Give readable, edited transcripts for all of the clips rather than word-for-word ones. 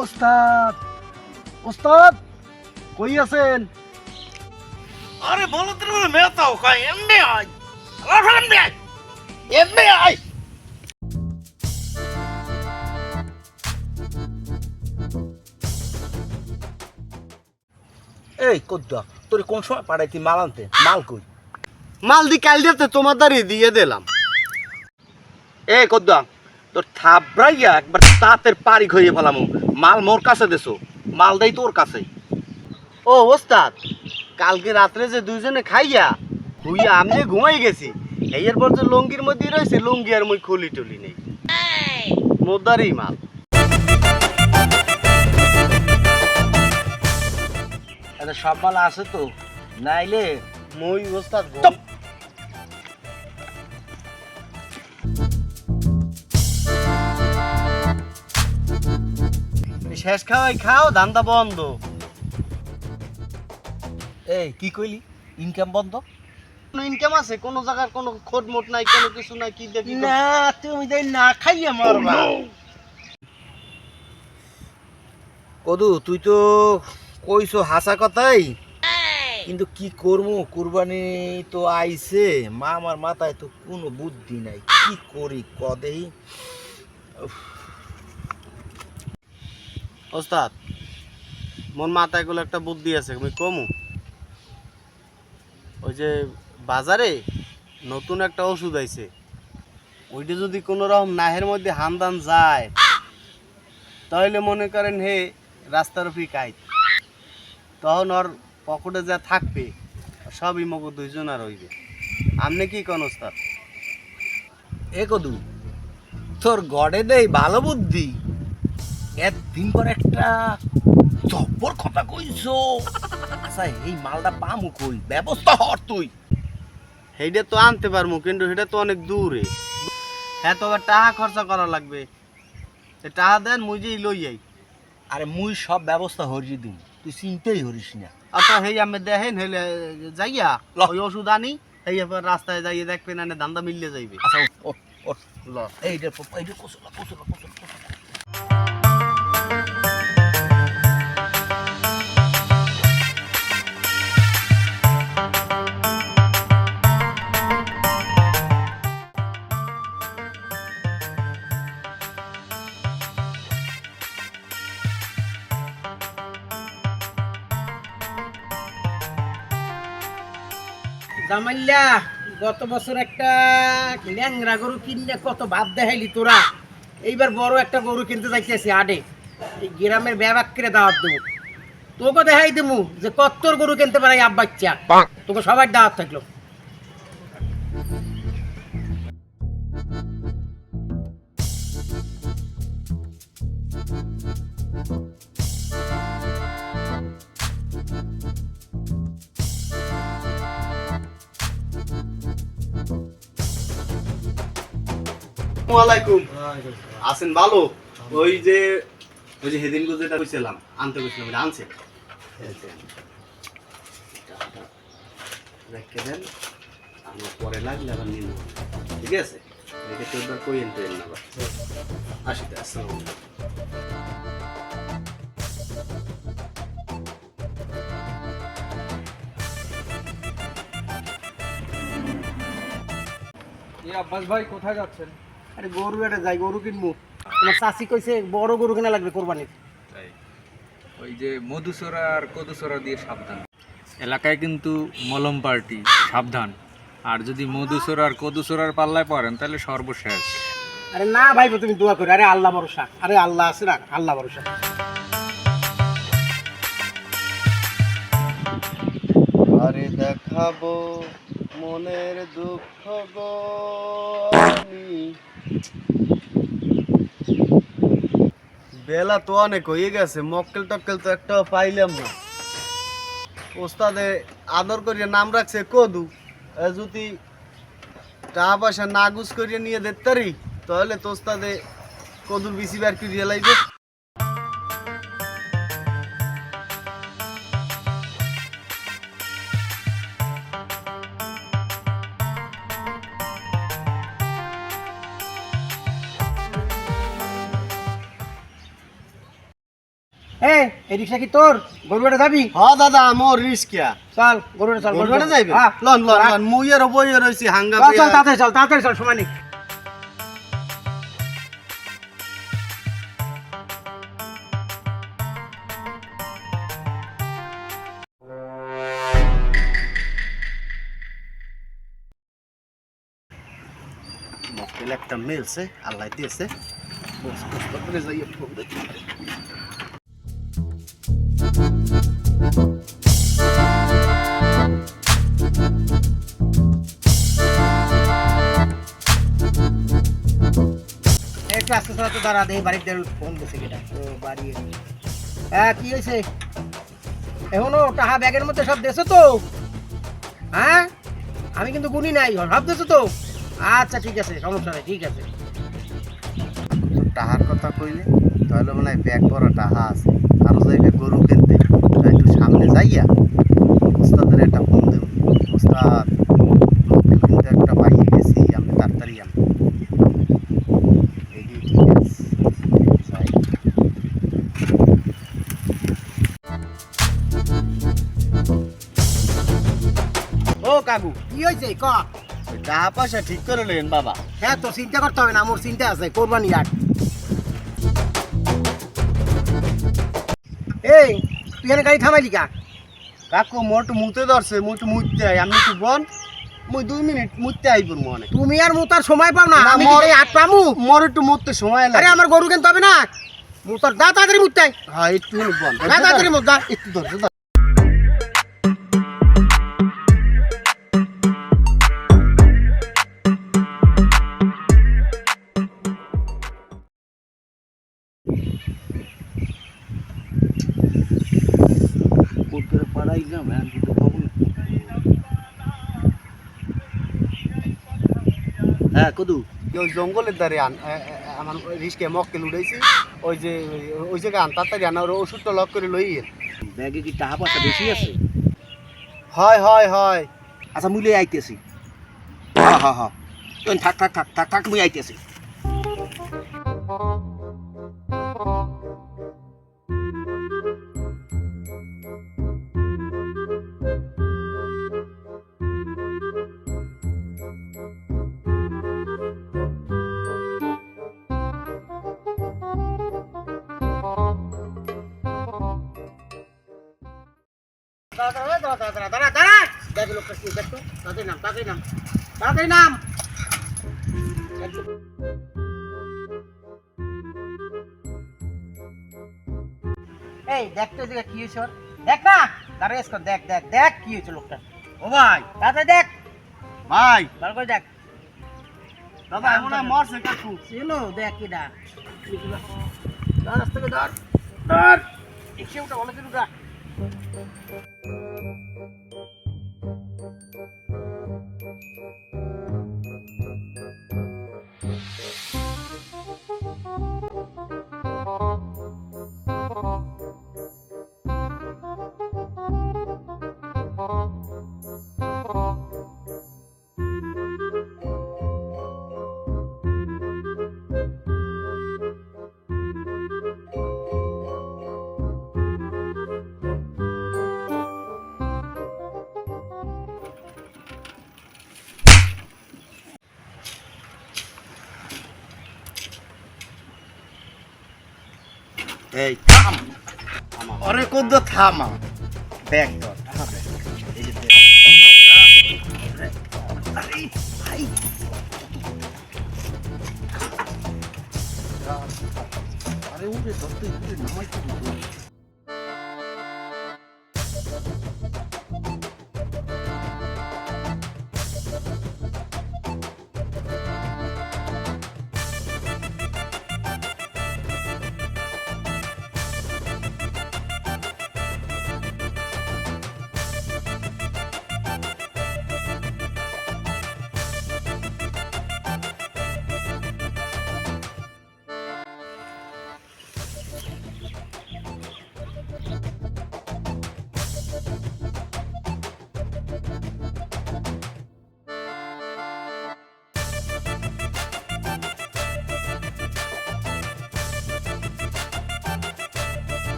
ওস্তাদ, ওস্তাদ কই আছেন? আরে বলো তো মেতাও কই এমনি আই আলাফ এমনি আই এমনি আই এই কদ্দা তোর কোন সময় পাঠাইতি মাল আনতে? মাল কই? মাল দি কাল দিতে তোমার দাঁড়ি দিয়ে দিলাম। এই কদ্দা তোর থাবড়াইয়া একবার তাঁতের পারি খইয়ে ফেলাম। মাল মোর কাছে দেছো, মাল দেই তোর কাছে। ও ওস্তাদ, কালকে রাত্রে যে দুইজনে খাইয়া হুইয়া আমি যে ঘুমাই গেছি, এর পর যে লঙ্গির মধ্যে রয়েছে লঙ্গি আর মই খুলি টুলি নেই, মোদারই মাল। আরে সব মাল আছে তো, নাইলে মই ওস্তাদ শেষ খাওয়াই খাও, ধান্দা বন্ধ। এই কি কইলি? ইনকাম বন্ধ? কোনো ইনকাম আছে? কোনো জায়গার কোনো খোঁজ মোট নাই, কোনো কিছু নাই। কি দেখি না তুমি দেই না খাইয়া মারবা। কদু তুই তো কইছো হাসা কথাই, কিন্তু কি করবো? কুরবানি তো আইছে, মা আমার মাথায় তো কোনো বুদ্ধি নাই, কি করি কদেই। ওস্তাদ মোর মাথায় গুলো একটা বুদ্ধি আছে, আমি কমু। ওই যে বাজারে নতুন একটা ওষুধ আইছে, ওইটা যদি কোনো রকম নাহের মধ্যে হামদান যায়, তাহলে মনে করেন হে রাস্তার পিকাই, তখন ওর পকেটে যা থাকবে সবই মগো দুইজনা রইবে। আপনি কি কোন ওস্তাদ? এ কদু তোর গড়ে দেই ভালো বুদ্ধি, একদিন পর একটা জব্বর কথা কইছো। আচ্ছা এই মালটা পামু কই? ব্যবস্থা হর তুই। সেইটা তো আনতে পারবো, কিন্তু সেটা তো অনেক দূরে। হ্যাঁ, তো আবার টাকা খরচা করা লাগবে। টাকা দেন, মুই যে লই যাই। আরে মুই সব ব্যবস্থা হরিয়ে দিন, তুই চিন্তাই হরিস না। আচ্ছা হেই আমি দেখেন হেলে যাইয়া ওই ওষুধ আনি, এই রাস্তায় যাইয়ে দেখবেন না ধান্দা মিললে যাইবে। আচ্ছা ওঠ ওঠ, ল এইটা কোসলা কোসলা কোসলা। জামাইল্লা, গত বছর একটা ল্যাংরা গরু কিনলে কত ভাব দেখাইলি তোরা। এইবার বড় একটা গরু কিনতে যাইতেছি আডে, এই গ্রামের ব্যাবাক করে দাওয়াত দেবো। তোকে দেখাই দেবো যে কত্তর গরু কিনতে পারে আব বাচ্চা। তোকে সবার দাওয়াত থাকলো। ওয়ালাইকুম। আছেন ভালো? ওই যে সেদিন যেটা কইছিলাম আনতে কইছিলাম, এটা আনছে। রেখে দেন, আমার পরে লাগলে আবার নিয়ে নেব, ঠিক আছে? এটা তো একবার কই এনতে না আবার। আসিতে আসসালামু আলাইকুম। আব্বাস ভাই কোথায় যাচ্ছেন? আরে গরু এটা যাই, গরু কিনবো। তোমার চাষি কইছে বড় গরু কিনা লাগবে কোরবানির। ওই যে মধুসরা আর কদুসরা দিয়ে সাবধান, এলাকায় কিন্তু মলম পার্টি, সাবধান। আর যদি মধুসরা আর কদুসরার পাল্লায় পড়েন তাহলে সর্বশেষ। আরে না ভাই, তুমি দোয়া করো। আরে আল্লাহ ভরসা, আরে আল্লাহ আছে না, আল্লাহ ভরসা। আরে দেখাবো মনের দুঃখ গো আমি। বেলা তো অনেক হয়ে গেছে, মক্কেল টক্কেল তো একটাও পাইলাম না। ওস্তাদে আদর করিয়া নাম রাখছে কদু, যদি টাকা পয়সা না গুছ করিয়া নিয়ে দেখতারি তাহলে তো ওস্তাদে কদুর বিসি বার কি রিয়েলাইজে এই এই রিক্সা কি তোর গরুটা যাবি হ্যাঁ দাদা মোর রিস্কিয়া চল গরুটা চল গরুটা যাইবে হ্যাঁ লন লন লন মুইয়ের বইয়ে রইছি হাঙ্গা চল চল তাড়াতাড়ি চল সময় নেই মক্কেল একটা মেলছে আল্লাহ দিয়েছে বস বস করে যাইয়ে ফোন দেখি একটু আস্তে আস্তে দাঁড়া দে বাড়িতে ফোন দিছে কেটা ও বাড়ি হ্যাঁ কি হয়েছে এখনো টাহা ব্যাগের মধ্যে সব দেছো তো হ্যাঁ আমি কিন্তু গুনি নাই সব দেছো তো আচ্ছা ঠিক আছে সমস্যা নেই ঠিক আছে টাহার কথা কইলে তাহলে মনে হয় ব্যাগ ভরা টাহা আছে আরো যাইবে গরু কিনতে তা একটু সামনে যাইয়া ওস্তাদের একটা ফোন দেব ওস্তাদ মক্কেল কিন্তু একটা পাইয়ে গেছি আমি তাড়াতাড়ি আমি এই ঠিক আছে যাই। ও কাকু কি হয়েছে ক ওই টাহা পয়সা ঠিক করে লেন বাবা হ্যাঁ তো চিন্তা করতে হবে না আমার চিন্তা আছে কোরবানি আট এই তুই এখানে গাড়ি থামাইলি কা কাকু মোর একটু মুতে ধরছে মুই একটু মুততে আই আমি একটু বল মুই 2 মিনিট মুততে আইব মনে তুমি আর মুতার সময় পাও না না, আমি মোর- কি আট পামু মোর একটু মুততে সময় আরে লাগে আমার গরু কিনতে হবে না মুতার দা তাড়াতাড়ি মুতাই হ্যাঁ একটু বল দা তাড়াতাড়ি মুত দা একটু ধরছে ধর। পুকুরে পাড়াই যাম এখন কিন্তু পাবো না। হ্যাঁ কদু ওই জঙ্গলের ধারে আন আমার রিস্কে মক্কেল উড়াইছি ওই যে ওই জায়গায় আন তাড়াতাড়ি আন ওর ওষুধটা লক করে লই ব্যাগে কি টাকা পয়সা বেশি আছে? হয় হয় হয় আচ্ছা মুলে আইতেছি। হ্যাঁ হ্যাঁ হ্যাঁ তুই থাক থাক থাক থাক থাক মুই আইতেছি। দাঁড়া দেখ লোকটা কি দেখতো তাড়াতাড়ি নাম এই দেখতো যে কি হয়েছে ওর? দেখ না দাঁড়িয়ে কর দেখ দেখ দেখ কি হয়েছে লোকটা ও ভাই তাড়াতাড়ি দেখ ভাই ভালো করে দেখ দাদা এমন মরছে কাকু চেনো দেখ কি না ধর আস্তে করে ধর একশো উঠা অনেক উঠা এই থাম। আরে কদ্দ থামা। ব্যাগ ধর টাকা ব্যাগ। এই যে ব্যাগ। আরে ভাই আরে উঠে ধর তুই উঠে নামাই তো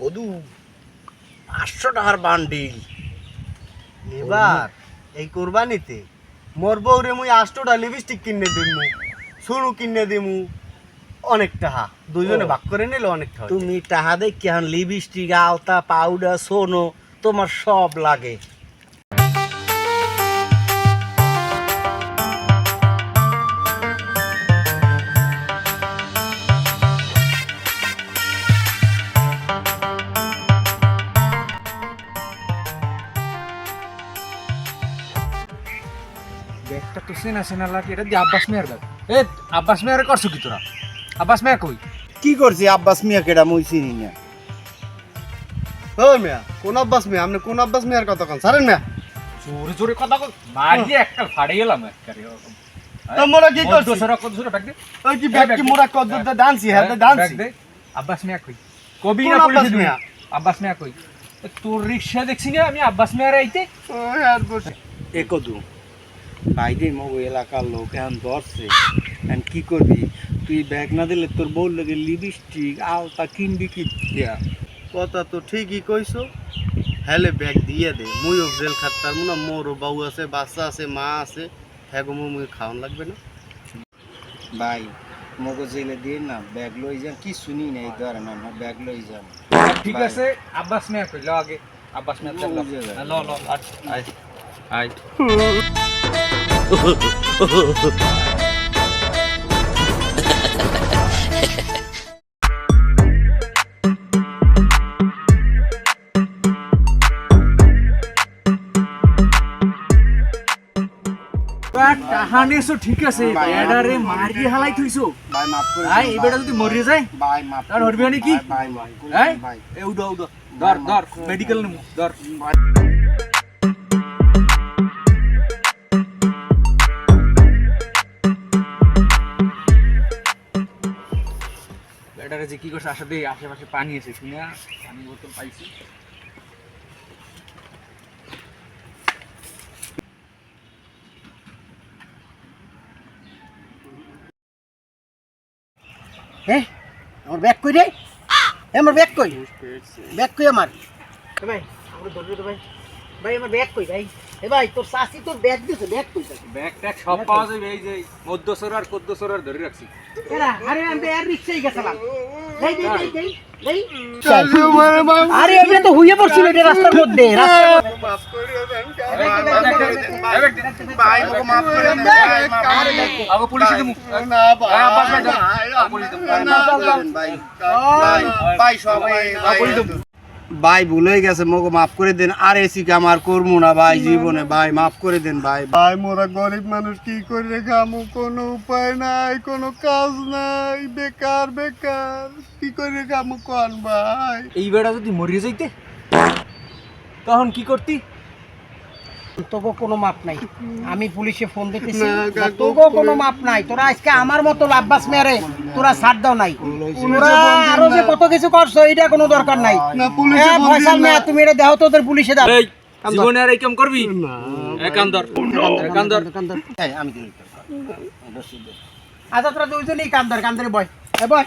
কদু 500 টাকার বান্ডিল। এবার এই কোরবানিতে মোর বউরে মুই 8টা লিপস্টিক কিনে দিমু, শুরু কিনে দিমু, অনেক টাকা দুইজনে ভাগ করে নিলে অনেক টাকা। তুমি টাহা দেখি এখন লিপস্টিক, আলতা, পাউডার, সোনো তোমার সব লাগে। ব্যাগটা তো চেনা চেনা লাগে, এটা দিয়ে আব্বাস মেয়ের ব্যাগ। এ আব্বাস মেয়ের করছো কি তোরা? আব্বাস মেয়ে কই? কি করছি আব্বাস মিয়া কেডা মুই চিনি না। ও মিয়া, কোন আব্বাস মিয়া? আপনি কোন আব্বাস মিয়ার কথা কন? ছাড়েন মিয়া। জোরে জোরে কথা কই, মারিয়ে একটা ফাড়ে গেলাম একবারে। তোমরা কি করছো? কদুসরা ব্যাগ দে। ওই কি ব্যাগ কি মোরা কদ্দুতে ডান্সি, হ্যাঁ ডান্সি। ব্যাগ দে। আব্বাস মিয়া কই? কবি কোন না আব্বাস পুলিশ মিয়া? আব্বাস মিয়া কই? তোর রিকশা দেখছি না আমি আব্বাস মিয়ার আইতে। ও আর বসে এ কদু বাইরে মগ এলাকার লোক এখন ধরছে, এখন কি করবি তুই? ব্যাগ না দিলে তোর বউ লাগে লিপস্টিক আলতা কিনবি কি দিয়া? কথা তো ঠিকই কইছো, হেলে ব্যাগ দিয়ে দে। মুইও জেল খাটতার না, মোরও বউ আছে, বাচ্চা আছে, মা আছে, হ্যাঁ গো মুই খাওয়ান লাগবে না। ভাই মগো জেলে দিয়ে না ব্যাগ লই যান, কি শুনি নাই ধরে না না ব্যাগ লই যান। ঠিক আছে আব্বাস মিয়া কই? ল আগে আব্বাস মিয়া ল ল ল আয় আয়। টাহানেছো ঠিক আছে, এডারে মারি হালাই থইছো। ভাই মাফ করে আই এবারে যদি মরে যায় ভাই মাফ আর হরবি না কি? ভাই ভাই এই ভাই এ উড়ো উড়ো ধর ধর মেডিকেল নেমু ধর। এটারে যে কি করছে আসলে আশেপাশে পানি আছে শুনে পানি বোতল পাইছি। হ্যাঁ আমার ব্যাগ কই রে? আমার ব্যাগ কই? ব্যাগ কই আমার? এ ভাই আমরা ধরে দে ভাই। ভাই আমার ব্যাগ কই ভাই? এ ভাই তোর শাশি তোর ব্যাগ দিছে, ব্যাগ কই? ব্যাগ ট্যাগ সব পাওয়া যাবে, এই যে মধ্যসর আর কদ্দসর আর ধরে রাখছি। এরা আরে আমি এর রিকশায় গেছিলাম। দেই দেই দেই দেই দেই। চাচু মারে মা, আরে এটা তো হুইয়ে পড়ছিল এটা রাস্তার মধ্যে, রাস্তার মধ্যে। মাফ করে দেন। ভাই মগো মাফ করে দেন ভাই মাফ করে দেন। আগে পুলিশে দেবো। না ভাই, আব্বাস ভাই ধর। ভাই ভাই ভাই সবাই ভাই ভুল হয়ে গেছে মগো মাফ করে দেন। আর এসি কাম আর করবো না ভাই জীবনে, ভাই মাফ করে দেন ভাই। ভাই মোরা গরিব মানুষ, কি করে খামু? কোনো উপায় নাই, কোনো কাজ নাই, বেকার বেকার, কি করে খামু কোন ভাই? এই বেড়া যদি মরিয়ে যাইতে তখন কি করতি? তোকে কোনো মাপ নাই, আমি পুলিশে ফোন দিতেছি। না, কাকু। তোকে কোনো মাপ নাই, তোরা আজকে আমার মতো আব্বাস মেরে তোরা ছাড় দাও নাই। তোরা আরো যে কত কিছু করছো এটা কোনো দরকার নাই। না, পুলিশে ফোন ফয়সাল দিন না। মিয়া তুমি এটা দেও তো তোদের পুলিশে দাও। এই জীবনে আর এই কাম করবি? একান্দর একান্দর এই আমি দিই আচ্ছা তোরা দুইজনেই কান্দার কান্দারে বয়, এ বয়।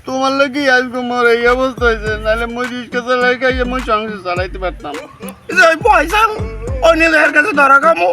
তোমার লাগি আজকে মোর এই অবস্থা হয়েছে, নাহলে মই রিক্সা চালাই খাইয়ে মই সংসার চালাইতে পারতাম। পয়সা অন্য কাছে ধরা কামো